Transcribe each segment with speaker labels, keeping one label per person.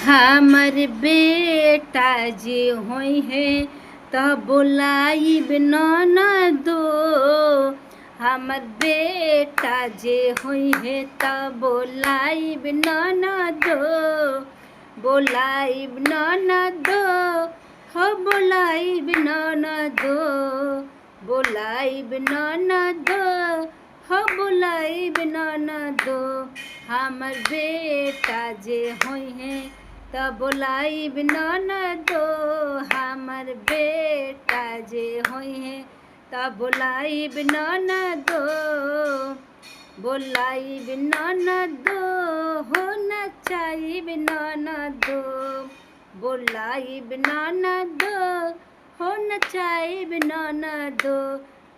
Speaker 1: हमर बेटा जे होई है त बोलाइब ननदो। हमर बेटा जे होई है त बोलाइब ननदो। बोलाइब ननदो हो बोलाइब ननदो। बोलाइब ननदो हो बोलाइब ननदो। हमर बेटा जे होई है त बोलाइब ननदो। हमर बेटा जे होई है त बोलाइब ननदो। बोलाइब ननदो हो नचाइब ननदो। बोलाइब ननदो हो नचाइब ननदो।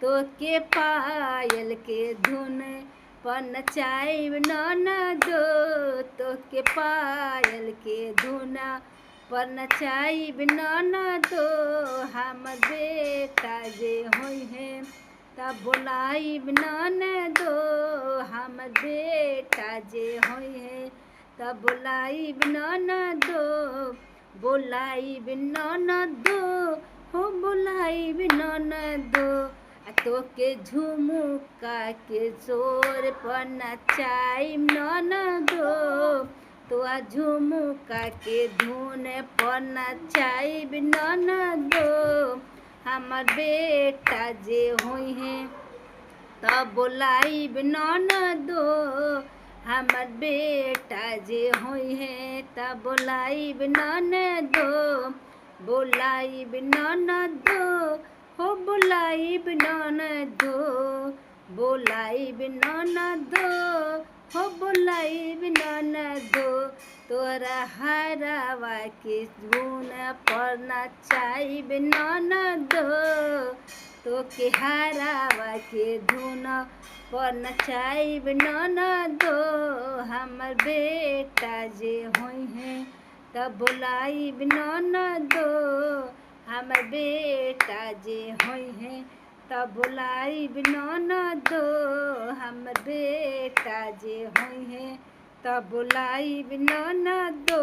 Speaker 1: तोके पायल के धुन पर नचाइब ननदो। तोके पायल के धुन पर नचाइब ननदो। हमर बेटा जे होई है त बोलाइब ननदो। हमर बेटा जे होई है त बोलाइब ननदो। बोलाइब ननदो हो बोलाइब ननदो। तोके झुमुका के जोर पर नचाइब ननदो। तोआ झुमुका के धुन पर नचाइब ननदो। हमर बेटा जे होई है त बोलाइब ननदो। हमर बेटा जे होई है त बोलाइब ननदो। बोलाइब ननदो हो बोलाइब ननदो। बोलाइब ननदो हो बोलाइब ननदो। तोरा हरावा के धुन पर नचाइब ननदो। तोके हरावा के धुन पर नचाइब ननदो। हमर बेटा जे होई है त बोलाइब ननदो। हमर बेटा जे होई है त बोलाइब ननदो। हमर बेटा जे होई है त बोलाइब ननदो।